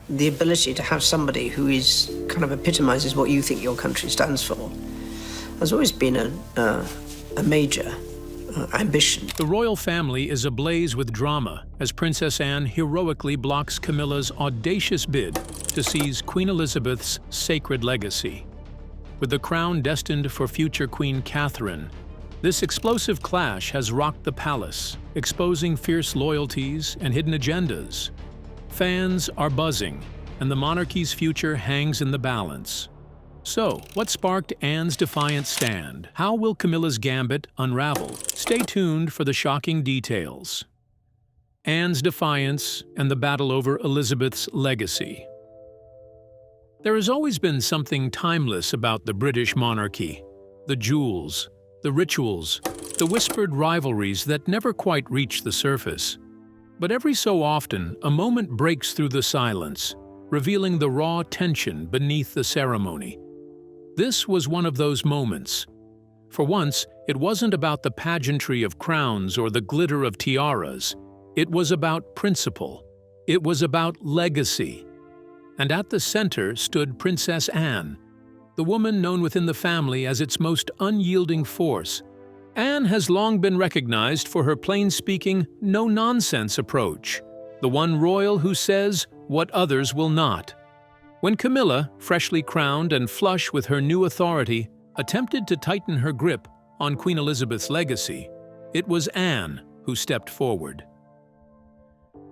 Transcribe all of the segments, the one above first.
The ability to have somebody who is kind of epitomizes what you think your country stands for has always been a major ambition. The royal family is ablaze with drama as Princess Anne heroically blocks Camilla's audacious bid to seize Queen Elizabeth's sacred legacy. With the crown destined for future Queen Catherine, this explosive clash has rocked the palace, exposing fierce loyalties and hidden agendas. Fans are buzzing, and the monarchy's future hangs in the balance. So, what sparked Anne's defiant stand? How will Camilla's gambit unravel? Stay tuned for the shocking details. Anne's defiance and the battle over Elizabeth's legacy. There has always been something timeless about the British monarchy. The jewels, the rituals, the whispered rivalries that never quite reach the surface. But every so often, a moment breaks through the silence, revealing the raw tension beneath the ceremony. This was one of those moments. For once, it wasn't about the pageantry of crowns or the glitter of tiaras. It was about principle. It was about legacy. And at the center stood Princess Anne, the woman known within the family as its most unyielding force. Anne has long been recognized for her plain-speaking, no-nonsense approach, the one royal who says what others will not. When Camilla, freshly crowned and flush with her new authority, attempted to tighten her grip on Queen Elizabeth's legacy, it was Anne who stepped forward.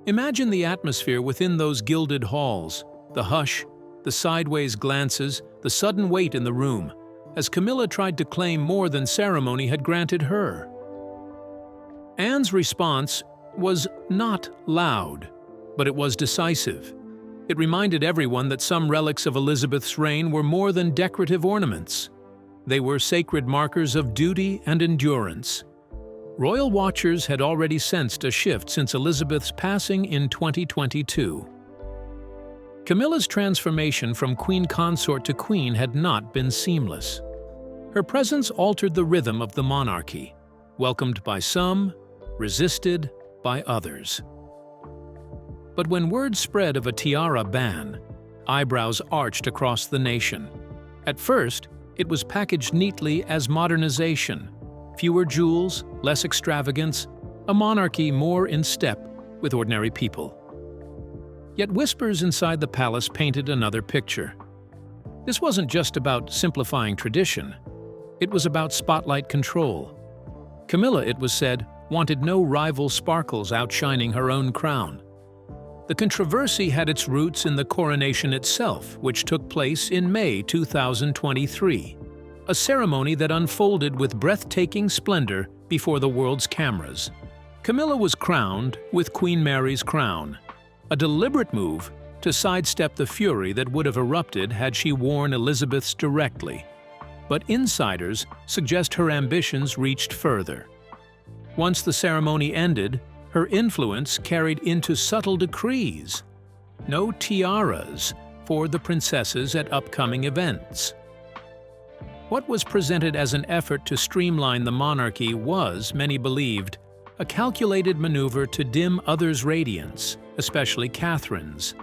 Imagine the atmosphere within those gilded halls, the hush, the sideways glances, the sudden weight in the room, as Camilla tried to claim more than ceremony had granted her. Anne's response was not loud, but it was decisive. It reminded everyone that some relics of Elizabeth's reign were more than decorative ornaments. They were sacred markers of duty and endurance. Royal watchers had already sensed a shift since Elizabeth's passing in 2022. Camilla's transformation from queen consort to queen had not been seamless. Her presence altered the rhythm of the monarchy, welcomed by some, resisted by others. But when word spread of a tiara ban, eyebrows arched across the nation. At first, it was packaged neatly as modernization, fewer jewels, less extravagance, a monarchy more in step with ordinary people. Yet whispers inside the palace painted another picture. This wasn't just about simplifying tradition. It was about spotlight control. Camilla, it was said, wanted no rival sparkles outshining her own crown. The controversy had its roots in the coronation itself, which took place in May 2023, a ceremony that unfolded with breathtaking splendor before the world's cameras. Camilla was crowned with Queen Mary's crown, a deliberate move to sidestep the fury that would have erupted had she worn Elizabeth's directly. But insiders suggest her ambitions reached further. Once the ceremony ended, her influence carried into subtle decrees. No tiaras for the princesses at upcoming events. What was presented as an effort to streamline the monarchy was, many believed, a calculated maneuver to dim others' radiance, especially Catherine's.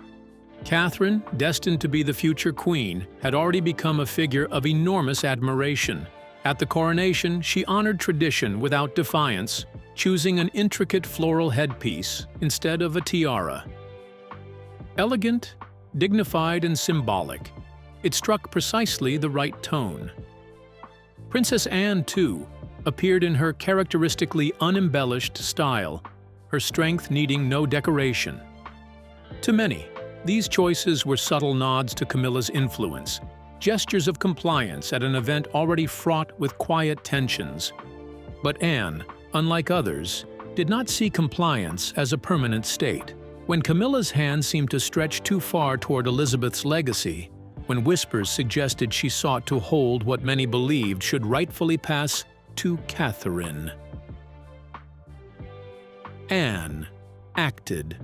Catherine, destined to be the future queen, had already become a figure of enormous admiration. At the coronation, she honored tradition without defiance, choosing an intricate floral headpiece instead of a tiara. Elegant, dignified, and symbolic, it struck precisely the right tone. Princess Anne, too, appeared in her characteristically unembellished style, her strength needing no decoration. To many, these choices were subtle nods to Camilla's influence, gestures of compliance at an event already fraught with quiet tensions. But Anne, unlike others, did not see compliance as a permanent state. When Camilla's hand seemed to stretch too far toward Elizabeth's legacy, when whispers suggested she sought to hold what many believed should rightfully pass to Catherine, Anne acted.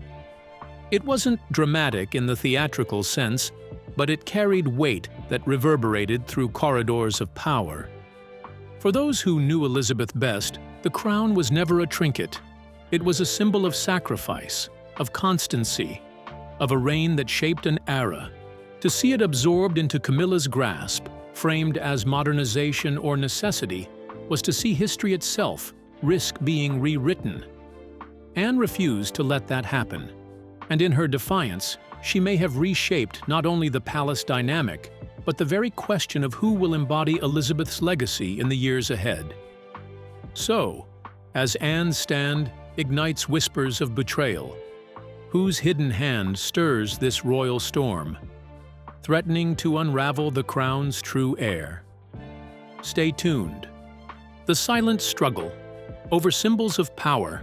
It wasn't dramatic in the theatrical sense, but it carried weight that reverberated through corridors of power. For those who knew Elizabeth best, the crown was never a trinket. It was a symbol of sacrifice, of constancy, of a reign that shaped an era. To see it absorbed into Camilla's grasp, framed as modernization or necessity, was to see history itself risk being rewritten. Anne refused to let that happen, and in her defiance, she may have reshaped not only the palace dynamic, but the very question of who will embody Elizabeth's legacy in the years ahead. So, as Anne's stand ignites whispers of betrayal, whose hidden hand stirs this royal storm, threatening to unravel the crown's true heir? Stay tuned. The silent struggle over symbols of power.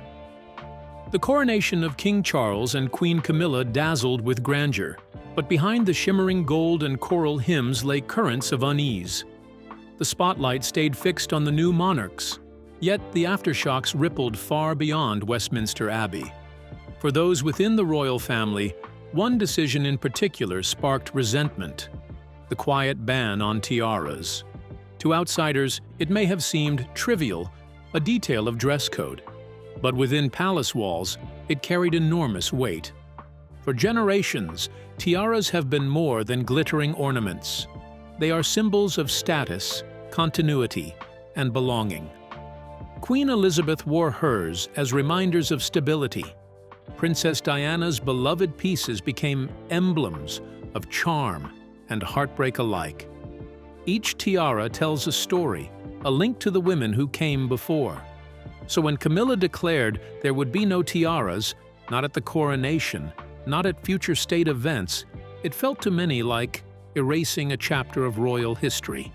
The coronation of King Charles and Queen Camilla dazzled with grandeur, but behind the shimmering gold and coral hymns lay currents of unease. The spotlight stayed fixed on the new monarchs, yet the aftershocks rippled far beyond Westminster Abbey. For those within the royal family, one decision in particular sparked resentment: the quiet ban on tiaras. To outsiders, it may have seemed trivial, a detail of dress code. But within palace walls, it carried enormous weight. For generations, tiaras have been more than glittering ornaments. They are symbols of status, continuity, and belonging. Queen Elizabeth wore hers as reminders of stability. Princess Diana's beloved pieces became emblems of charm and heartbreak alike. Each tiara tells a story, a link to the women who came before. So when Camilla declared there would be no tiaras, not at the coronation, not at future state events, it felt to many like erasing a chapter of royal history.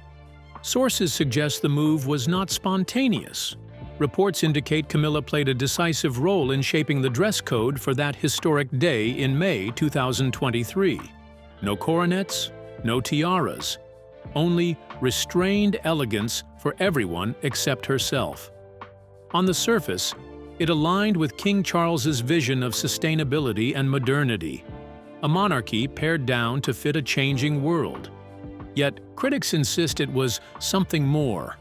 Sources suggest the move was not spontaneous. Reports indicate Camilla played a decisive role in shaping the dress code for that historic day in May 2023. No coronets, no tiaras, only restrained elegance for everyone except herself. On the surface, it aligned with King Charles's vision of sustainability and modernity, a monarchy pared down to fit a changing world. Yet critics insist it was something more,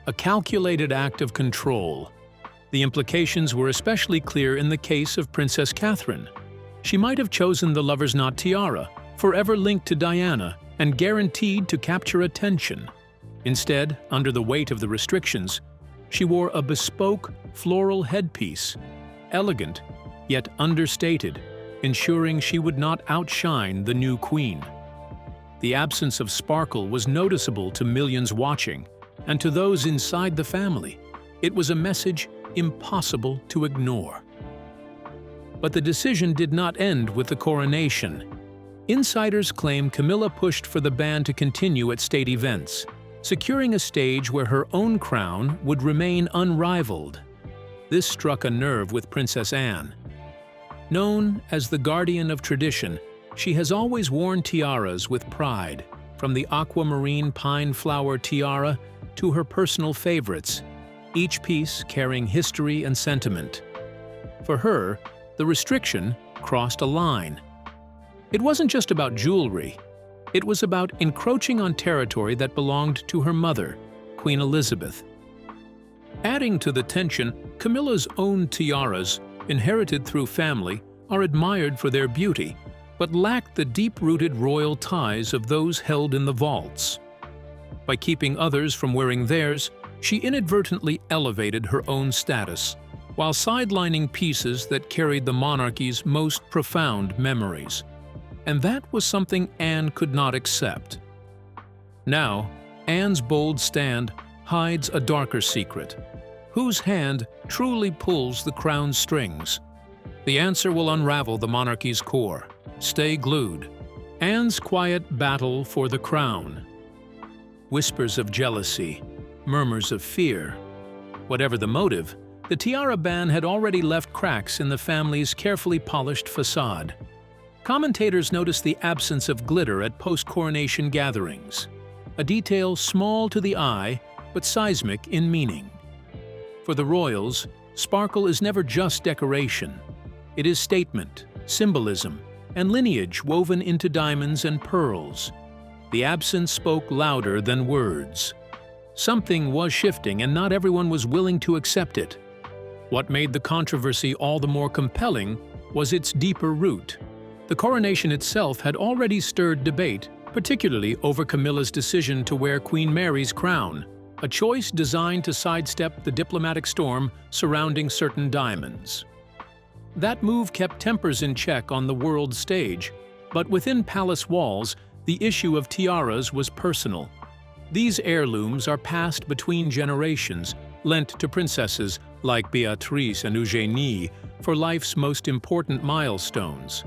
a calculated act of control. The implications were especially clear in the case of Princess Catherine. She might have chosen the lover's knot tiara, forever linked to Diana and guaranteed to capture attention. Instead, under the weight of the restrictions, she wore a bespoke floral headpiece, elegant yet understated, ensuring she would not outshine the new queen. The absence of sparkle was noticeable to millions watching, and to those inside the family, it was a message impossible to ignore. But the decision did not end with the coronation. Insiders claim Camilla pushed for the ban to continue at state events, securing a stage where her own crown would remain unrivaled. This struck a nerve with Princess Anne. Known as the guardian of tradition, she has always worn tiaras with pride, from the aquamarine pine flower tiara to her personal favorites, each piece carrying history and sentiment. For her, the restriction crossed a line. It wasn't just about jewelry. It was about encroaching on territory that belonged to her mother, Queen Elizabeth. Adding to the tension, Camilla's own tiaras, inherited through family, are admired for their beauty, but lack the deep-rooted royal ties of those held in the vaults. By keeping others from wearing theirs, she inadvertently elevated her own status, while sidelining pieces that carried the monarchy's most profound memories. And that was something Anne could not accept. Now, Anne's bold stand hides a darker secret. Whose hand truly pulls the crown's strings? The answer will unravel the monarchy's core. Stay glued. Anne's quiet battle for the crown. Whispers of jealousy, murmurs of fear. Whatever the motive, the tiara ban had already left cracks in the family's carefully polished facade. Commentators notice the absence of glitter at post-coronation gatherings, a detail small to the eye but seismic in meaning. For the royals, sparkle is never just decoration. It is statement, symbolism, and lineage woven into diamonds and pearls. The absence spoke louder than words. Something was shifting, and not everyone was willing to accept it. What made the controversy all the more compelling was its deeper root. The coronation itself had already stirred debate, particularly over Camilla's decision to wear Queen Mary's crown, a choice designed to sidestep the diplomatic storm surrounding certain diamonds. That move kept tempers in check on the world stage, but within palace walls, the issue of tiaras was personal. These heirlooms are passed between generations, lent to princesses like Beatrice and Eugénie for life's most important milestones.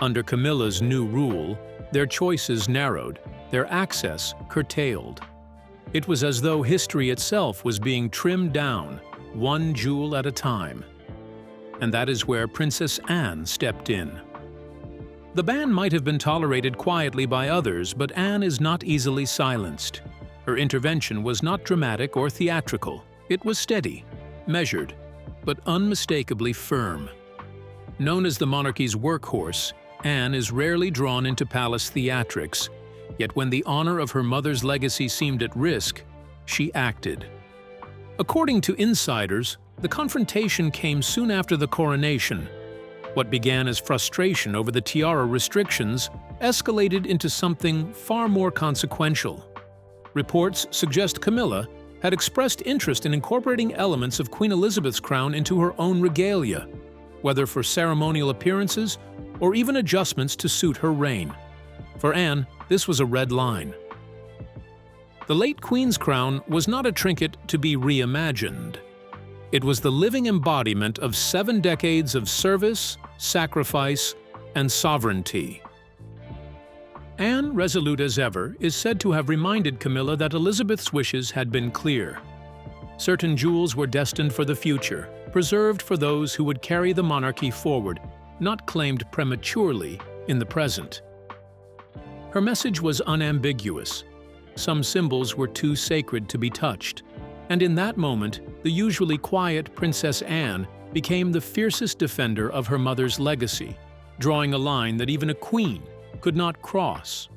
Under Camilla's new rule, their choices narrowed, their access curtailed. It was as though history itself was being trimmed down, one jewel at a time. And that is where Princess Anne stepped in. The ban might have been tolerated quietly by others, but Anne is not easily silenced. Her intervention was not dramatic or theatrical. It was steady, measured, but unmistakably firm. Known as the monarchy's workhorse, Anne is rarely drawn into palace theatrics, yet when the honor of her mother's legacy seemed at risk, she acted. According to insiders, the confrontation came soon after the coronation. What began as frustration over the tiara restrictions escalated into something far more consequential. Reports suggest Camilla had expressed interest in incorporating elements of Queen Elizabeth's crown into her own regalia, whether for ceremonial appearances or even adjustments to suit her reign. For Anne, this was a red line. The late Queen's crown was not a trinket to be reimagined. It was the living embodiment of 7 decades of service, sacrifice, and sovereignty. Anne, resolute as ever, is said to have reminded Camilla that Elizabeth's wishes had been clear. Certain jewels were destined for the future, preserved for those who would carry the monarchy forward, not claimed prematurely in the present. Her message was unambiguous. Some symbols were too sacred to be touched, and in that moment, the usually quiet Princess Anne became the fiercest defender of her mother's legacy, drawing a line that even a queen could not cross.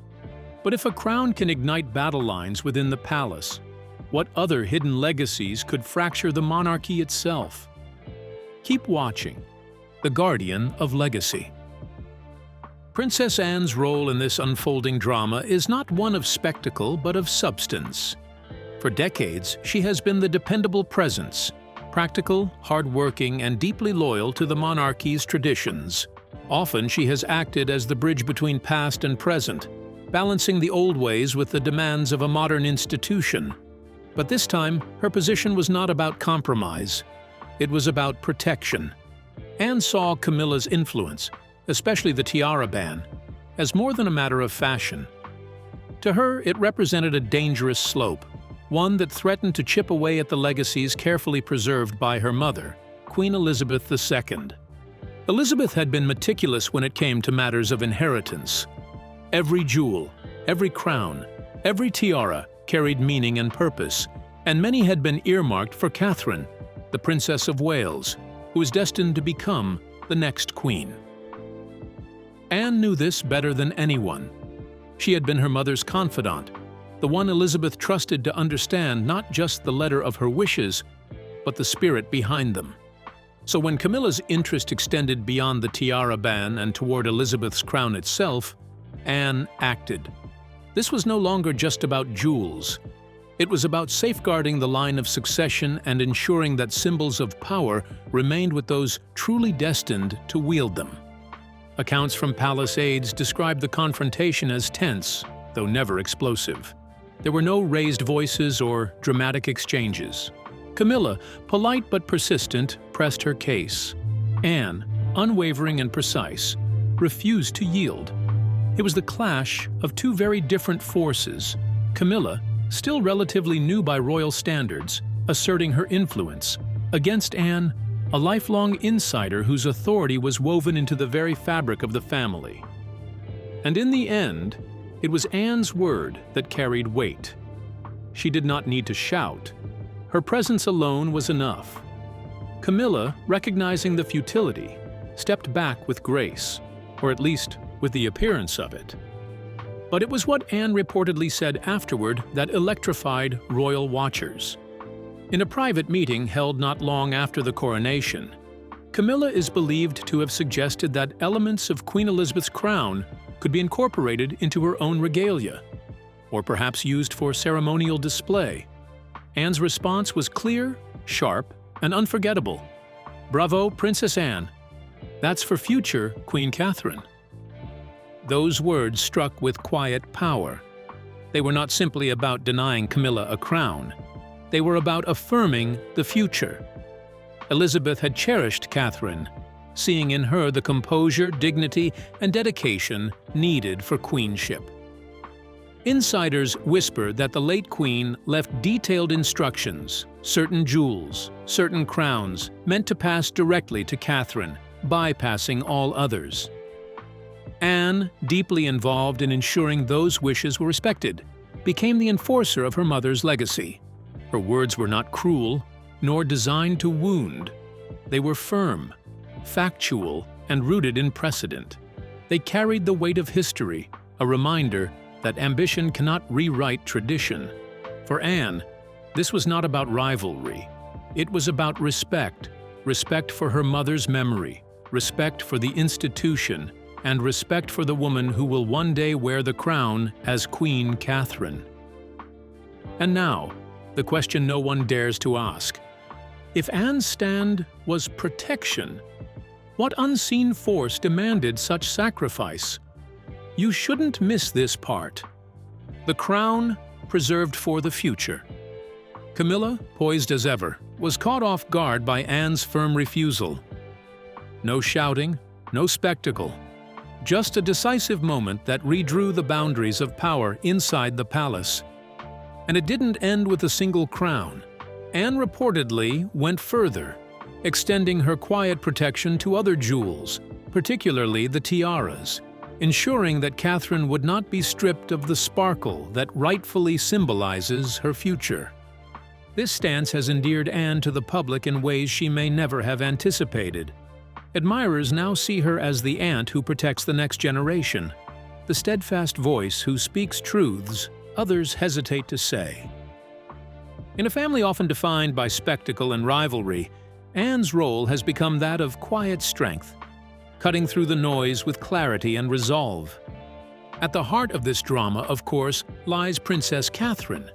But if a crown can ignite battle lines within the palace, what other hidden legacies could fracture the monarchy itself? Keep watching. The Guardian of Legacy. Princess Anne's role in this unfolding drama is not one of spectacle but of substance. For decades, she has been the dependable presence, practical, hardworking, and deeply loyal to the monarchy's traditions. Often she has acted as the bridge between past and present, balancing the old ways with the demands of a modern institution. But this time, her position was not about compromise. It was about protection. Anne saw Camilla's influence, especially the tiara ban, as more than a matter of fashion. To her, it represented a dangerous slope, one that threatened to chip away at the legacies carefully preserved by her mother, Queen Elizabeth II. Elizabeth had been meticulous when it came to matters of inheritance. Every jewel, every crown, every tiara carried meaning and purpose, and many had been earmarked for Catherine, the Princess of Wales, who was destined to become the next queen. Anne knew this better than anyone. She had been her mother's confidant, the one Elizabeth trusted to understand not just the letter of her wishes, but the spirit behind them. So when Camilla's interest extended beyond the tiara ban and toward Elizabeth's crown itself, Anne acted. This was no longer just about jewels. It was about safeguarding the line of succession and ensuring that symbols of power remained with those truly destined to wield them. Accounts from palace aides describe the confrontation as tense, though never explosive. There were no raised voices or dramatic exchanges. Camilla, polite but persistent, pressed her case. Anne, unwavering and precise, refused to yield. It was the clash of two very different forces. Camilla, still relatively new by royal standards, asserting her influence, against Anne, a lifelong insider whose authority was woven into the very fabric of the family. And in the end, it was Anne's word that carried weight. She did not need to shout. Her presence alone was enough. Camilla, recognizing the futility, stepped back with grace, or at least with the appearance of it. But it was what Anne reportedly said afterward that electrified royal watchers. In a private meeting held not long after the coronation, Camilla is believed to have suggested that elements of Queen Elizabeth's crown could be incorporated into her own regalia, or perhaps used for ceremonial display. Anne's response was clear, sharp, and unforgettable. "Bravo, Princess Anne. That's for future Queen Catherine." Those words struck with quiet power. They were not simply about denying Camilla a crown. They were about affirming the future. Elizabeth had cherished Catherine, seeing in her the composure, dignity, and dedication needed for queenship. Insiders whispered that the late queen left detailed instructions, certain jewels, certain crowns, meant to pass directly to Catherine, bypassing all others. Anne, deeply involved in ensuring those wishes were respected, became the enforcer of her mother's legacy. Her words were not cruel, nor designed to wound. They were firm, factual, and rooted in precedent. They carried the weight of history, a reminder that ambition cannot rewrite tradition. For Anne, this was not about rivalry. It was about respect, respect for her mother's memory, respect for the institution, and respect for the woman who will one day wear the crown as Queen Catherine. And now, the question no one dares to ask. If Anne's stand was protection, what unseen force demanded such sacrifice? You shouldn't miss this part. The crown preserved for the future. Camilla, poised as ever, was caught off guard by Anne's firm refusal. No shouting, no spectacle. Just a decisive moment that redrew the boundaries of power inside the palace. And it didn't end with a single crown. Anne reportedly went further, extending her quiet protection to other jewels, particularly the tiaras, ensuring that Catherine would not be stripped of the sparkle that rightfully symbolizes her future. This stance has endeared Anne to the public in ways she may never have anticipated. Admirers now see her as the aunt who protects the next generation, the steadfast voice who speaks truths others hesitate to say. In a family often defined by spectacle and rivalry, Anne's role has become that of quiet strength, cutting through the noise with clarity and resolve. At the heart of this drama, of course, lies Princess Catherine,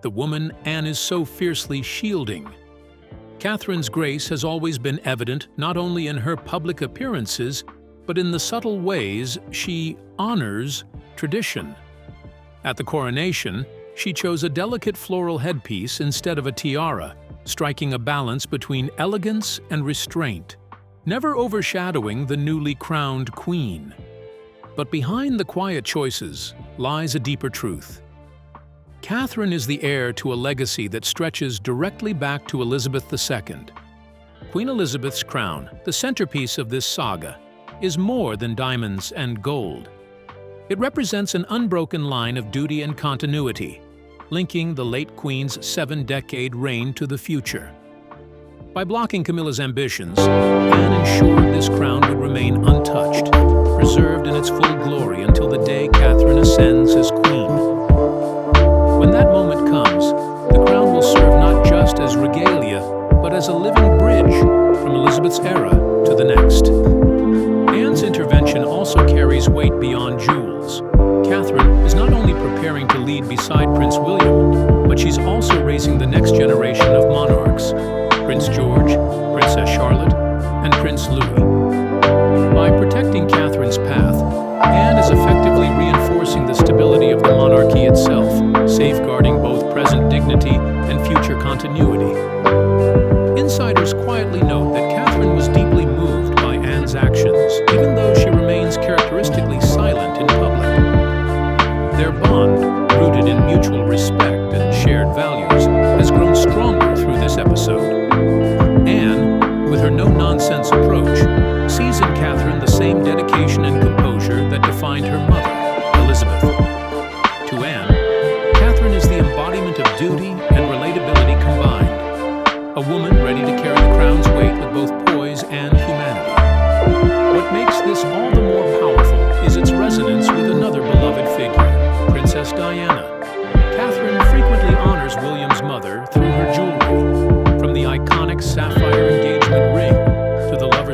the woman Anne is so fiercely shielding. Catherine's grace has always been evident not only in her public appearances, but in the subtle ways she honors tradition. At the coronation, she chose a delicate floral headpiece instead of a tiara, striking a balance between elegance and restraint, never overshadowing the newly crowned queen. But behind the quiet choices lies a deeper truth. Catherine is the heir to a legacy that stretches directly back to Elizabeth II. Queen Elizabeth's crown, the centerpiece of this saga, is more than diamonds and gold. It represents an unbroken line of duty and continuity, linking the late Queen's 7-decade reign to the future. By blocking Camilla's ambitions, Anne ensured this crown would remain untouched, preserved in its full glory until the day Catherine ascends as queen. When that moment comes, the crown will serve not just as regalia, but as a living bridge from Elizabeth's era to the next. Anne's intervention also carries weight beyond jewels. Catherine is not only preparing to lead beside Prince William, but she's also raising the next generation of monarchs, Prince George, Princess Charlotte, and Prince Louis. By protecting Catherine's path, Anne is effectively reinforcing the stability of the monarchy itself, safeguarding both present dignity and future continuity. Insiders quietly note that Catherine was deeply moved by Anne's actions, even though she remains characteristically silent in public. Their bond, rooted in mutual respect and shared values, has grown stronger through this episode. Anne, with her no-nonsense approach, sees in Catherine the same dedication and composure that defined her mother, Elizabeth. To Anne, Catherine is the embodiment of duty and relatability combined, a woman ready to carry the crown's weight with both poise and humanity. What makes this all the more powerful is its resonance with another beloved figure, Princess Diana. Catherine frequently honors William's mother through her jewelry, from the iconic sapphire engagement ring to the lover's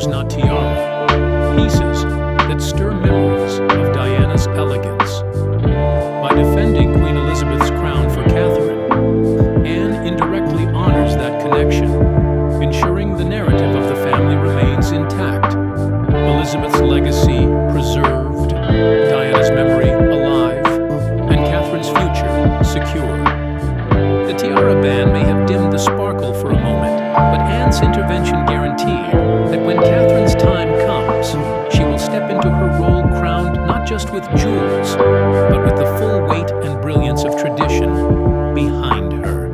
jewels, but with the full weight and brilliance of tradition behind her.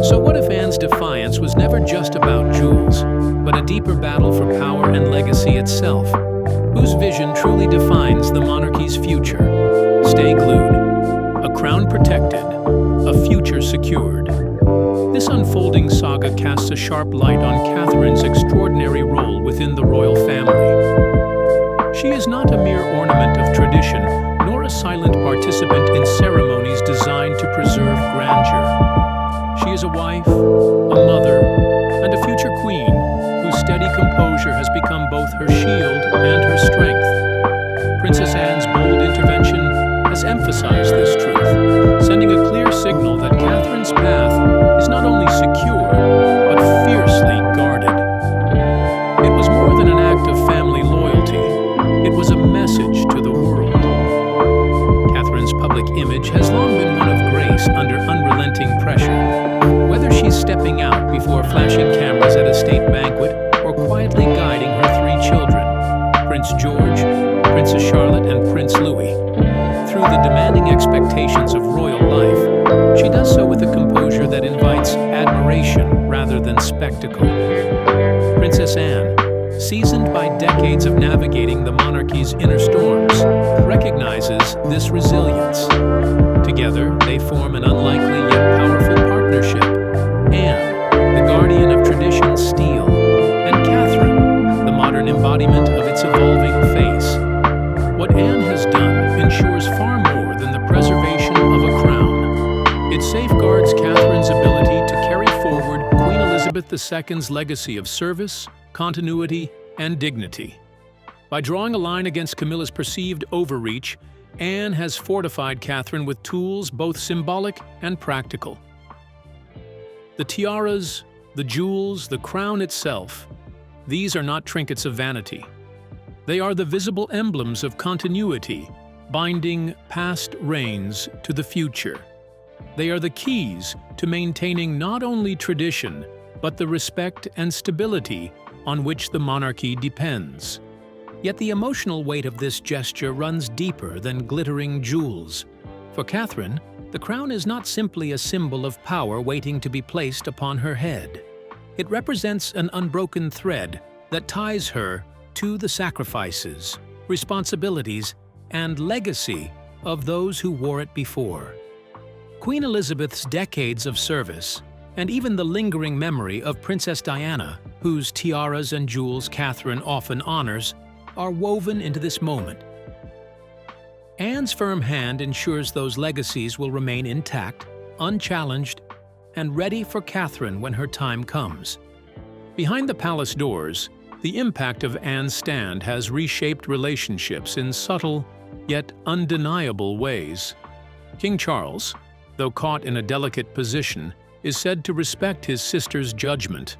So what if Anne's defiance was never just about jewels, but a deeper battle for power and legacy itself? Whose vision truly defines the monarchy's future? Stay glued. A crown protected, a future secured. This unfolding saga casts a sharp light on Catherine's extraordinary role within the royal family. She is not a mere ornament of tradition, nor a silent participant in ceremonies designed to preserve grandeur. She is a wife, a mother, and a future queen whose steady composure has become both her shield and her strength. Princess Anne's bold intervention has emphasized this truth, sending a clear signal that Catherine's path is not only secure, but fiercely guarded. It was more than an act of family loyalty. It was a message to the world. Catherine's public image has long been one of grace under unrelenting pressure. Whether she's stepping out before flashing cameras at a state banquet or quietly guiding her three children, Prince George, Princess Charlotte, and Prince Louis, through the demanding expectations of royal life, she does so with a composure that invites admiration rather than spectacle. Princess Anne, seasoned by decades of navigating the monarchy's inner storms, recognizes this resilience. Together, they form an unlikely yet powerful partnership. Anne, the guardian of tradition's steel, and Catherine, the modern embodiment of its evolving face. What Anne has done ensures far more than the preservation of a crown. It safeguards Catherine's ability to carry forward Queen Elizabeth II's legacy of service, continuity, and dignity. By drawing a line against Camilla's perceived overreach, Anne has fortified Catherine with tools both symbolic and practical. The tiaras, the jewels, the crown itself, these are not trinkets of vanity. They are the visible emblems of continuity, binding past reigns to the future. They are the keys to maintaining not only tradition, but the respect and stability on which the monarchy depends. Yet the emotional weight of this gesture runs deeper than glittering jewels. For Catherine, the crown is not simply a symbol of power waiting to be placed upon her head. It represents an unbroken thread that ties her to the sacrifices, responsibilities, and legacy of those who wore it before. Queen Elizabeth's decades of service, and even the lingering memory of Princess Diana, whose tiaras and jewels Catherine often honors, are woven into this moment. Anne's firm hand ensures those legacies will remain intact, unchallenged, and ready for Catherine when her time comes. Behind the palace doors, the impact of Anne's stand has reshaped relationships in subtle, yet undeniable ways. King Charles, though caught in a delicate position, is said to respect his sister's judgment.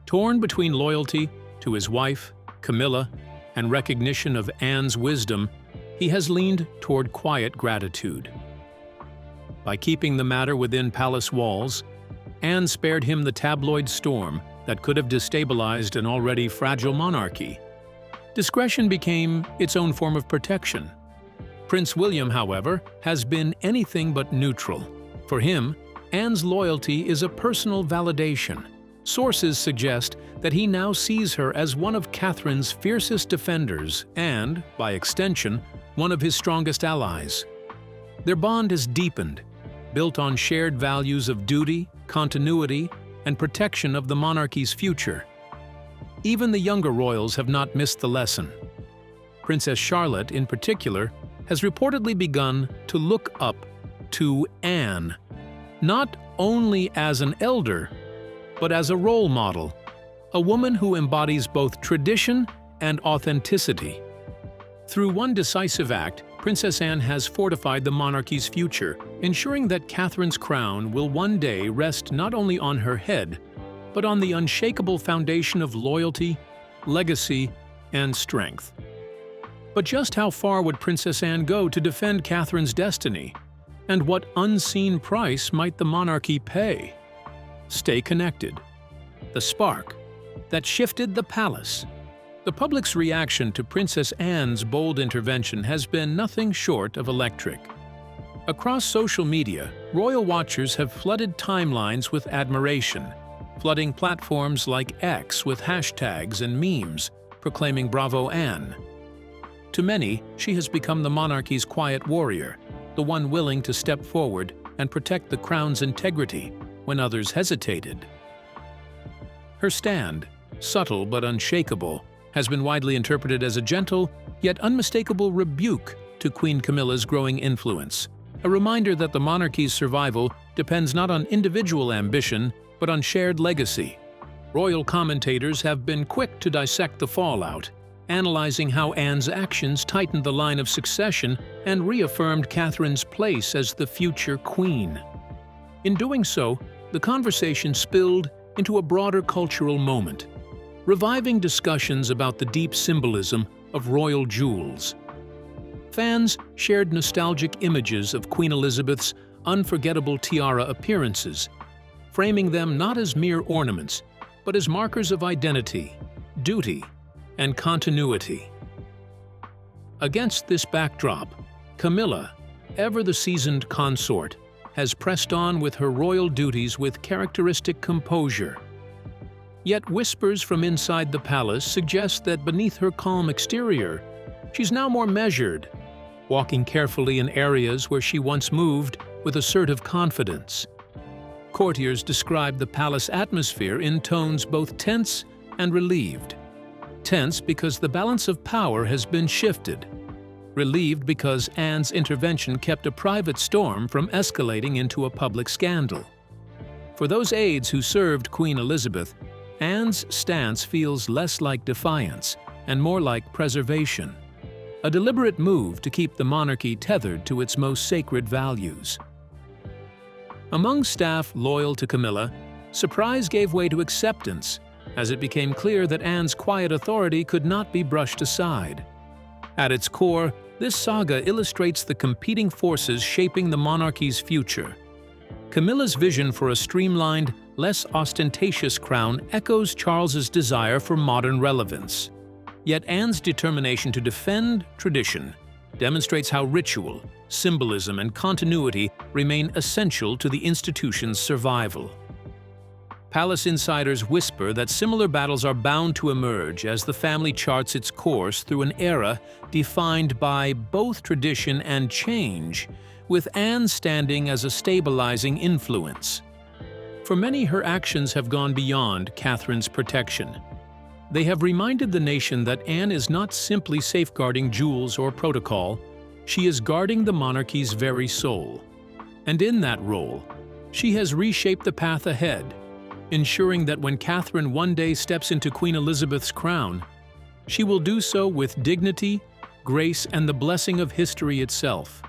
Torn between loyalty to his wife, Camilla, and recognition of Anne's wisdom, he has leaned toward quiet gratitude. By keeping the matter within palace walls, Anne spared him the tabloid storm that could have destabilized an already fragile monarchy. Discretion became its own form of protection. Prince William, however, has been anything but neutral. For him, Anne's loyalty is a personal validation. Sources suggest that he now sees her as one of Catherine's fiercest defenders and, by extension, one of his strongest allies. Their bond is deepened, built on shared values of duty, continuity, and protection of the monarchy's future. Even the younger royals have not missed the lesson. Princess Charlotte, in particular, has reportedly begun to look up to Anne, not only as an elder, but as a role model, a woman who embodies both tradition and authenticity. Through one decisive act, Princess Anne has fortified the monarchy's future, ensuring that Catherine's crown will one day rest not only on her head, but on the unshakable foundation of loyalty, legacy, and strength. But just how far would Princess Anne go to defend Catherine's destiny? And what unseen price might the monarchy pay? Stay connected. The spark that shifted the palace, the The public's reaction to Princess Anne's bold intervention has been nothing short of electric. Across social media, royal watchers have flooded timelines with admiration, flooding platforms like X with hashtags and memes proclaiming "Bravo Anne." To many, she has become the monarchy's quiet warrior, the one willing to step forward and protect the crown's integrity when others hesitated. Her stand, subtle but unshakable, has been widely interpreted as a gentle yet unmistakable rebuke to Queen Camilla's growing influence, a reminder that the monarchy's survival depends not on individual ambition but on shared legacy. Royal commentators have been quick to dissect the fallout, analyzing how Anne's actions tightened the line of succession and reaffirmed Catherine's place as the future queen. In doing so, the conversation spilled into a broader cultural moment, reviving discussions about the deep symbolism of royal jewels. Fans shared nostalgic images of Queen Elizabeth's unforgettable tiara appearances, framing them not as mere ornaments, but as markers of identity, duty, and continuity. Against this backdrop, Camilla, ever the seasoned consort, has pressed on with her royal duties with characteristic composure. Yet whispers from inside the palace suggest that beneath her calm exterior, she's now more measured, walking carefully in areas where she once moved with assertive confidence. Courtiers describe the palace atmosphere in tones both tense and relieved. Tense because the balance of power has been shifted. Relieved because Anne's intervention kept a private storm from escalating into a public scandal. For those aides who served Queen Elizabeth, Anne's stance feels less like defiance and more like preservation, a deliberate move to keep the monarchy tethered to its most sacred values. Among staff loyal to Camilla, surprise gave way to acceptance as it became clear that Anne's quiet authority could not be brushed aside. At its core, this saga illustrates the competing forces shaping the monarchy's future. Camilla's vision for a streamlined, less ostentatious crown echoes Charles's desire for modern relevance. Yet Anne's determination to defend tradition demonstrates how ritual, symbolism, and continuity remain essential to the institution's survival. Palace insiders whisper that similar battles are bound to emerge as the family charts its course through an era defined by both tradition and change, with Anne standing as a stabilizing influence. For many, her actions have gone beyond Catherine's protection. They have reminded the nation that Anne is not simply safeguarding jewels or protocol, she is guarding the monarchy's very soul. And in that role, she has reshaped the path ahead, ensuring that when Catherine one day steps into Queen Elizabeth's crown, she will do so with dignity, grace, and the blessing of history itself.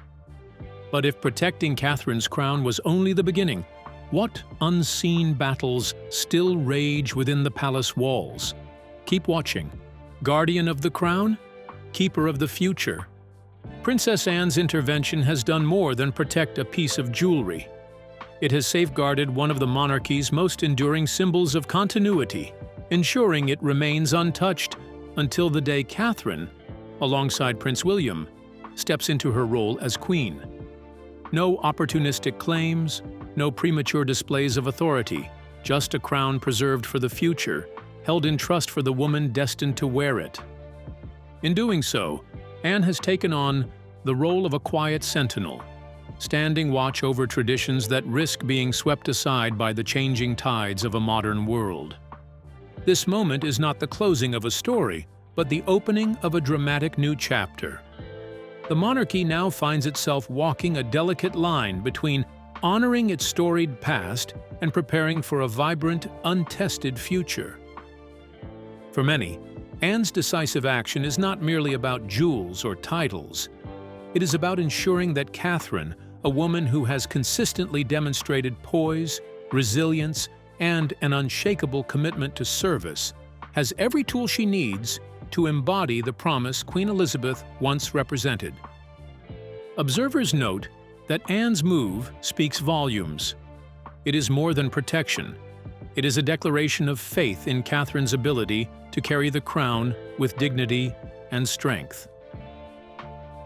But if protecting Catherine's crown was only the beginning, what unseen battles still rage within the palace walls? Keep watching. Guardian of the crown, keeper of the future. Princess Anne's intervention has done more than protect a piece of jewelry. It has safeguarded one of the monarchy's most enduring symbols of continuity, ensuring it remains untouched until the day Catherine, alongside Prince William, steps into her role as queen. No opportunistic claims, no premature displays of authority, just a crown preserved for the future, held in trust for the woman destined to wear it. In doing so, Anne has taken on the role of a quiet sentinel, standing watch over traditions that risk being swept aside by the changing tides of a modern world. This moment is not the closing of a story, but the opening of a dramatic new chapter. The monarchy now finds itself walking a delicate line between honoring its storied past and preparing for a vibrant, untested future. For many, Anne's decisive action is not merely about jewels or titles. It is about ensuring that Catherine, a woman who has consistently demonstrated poise, resilience, and an unshakable commitment to service, has every tool she needs to embody the promise Queen Elizabeth once represented. Observers note that Anne's move speaks volumes. It is more than protection. It is a declaration of faith in Catherine's ability to carry the crown with dignity and strength.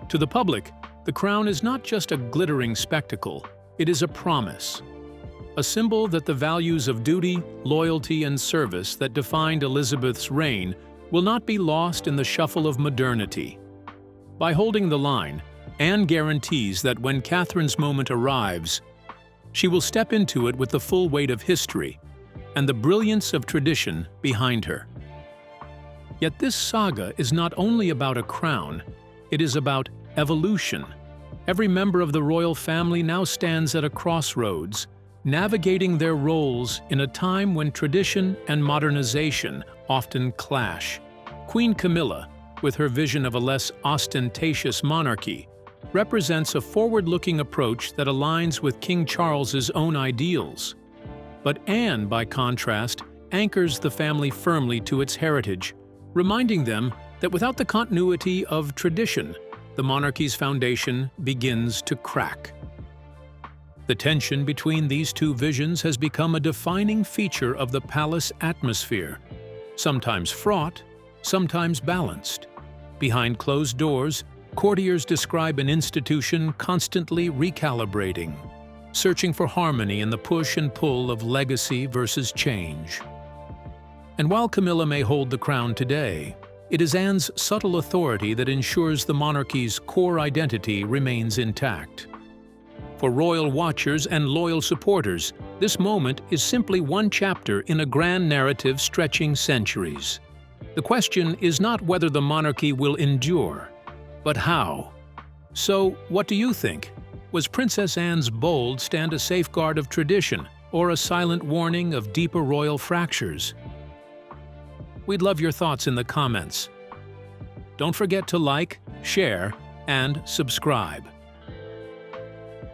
To the public, the crown is not just a glittering spectacle, it is a promise. A symbol that the values of duty, loyalty, and service that defined Elizabeth's reign will not be lost in the shuffle of modernity. By holding the line, Anne guarantees that when Catherine's moment arrives, she will step into it with the full weight of history and the brilliance of tradition behind her. Yet this saga is not only about a crown, it is about evolution. Every member of the royal family now stands at a crossroads, navigating their roles in a time when tradition and modernization often clash. Queen Camilla, with her vision of a less ostentatious monarchy, represents a forward-looking approach that aligns with King Charles's own ideals. But Anne, by contrast, anchors the family firmly to its heritage, reminding them that without the continuity of tradition, the monarchy's foundation begins to crack. The tension between these two visions has become a defining feature of the palace atmosphere, sometimes fraught, sometimes balanced. Behind closed doors, courtiers describe an institution constantly recalibrating, searching for harmony in the push and pull of legacy versus change. And while Camilla may hold the crown today, it is Anne's subtle authority that ensures the monarchy's core identity remains intact. For royal watchers and loyal supporters, this moment is simply one chapter in a grand narrative stretching centuries. The question is not whether the monarchy will endure, but how. So, what do you think? Was Princess Anne's bold stand a safeguard of tradition, or a silent warning of deeper royal fractures? We'd love your thoughts in the comments. Don't forget to like, share, and subscribe.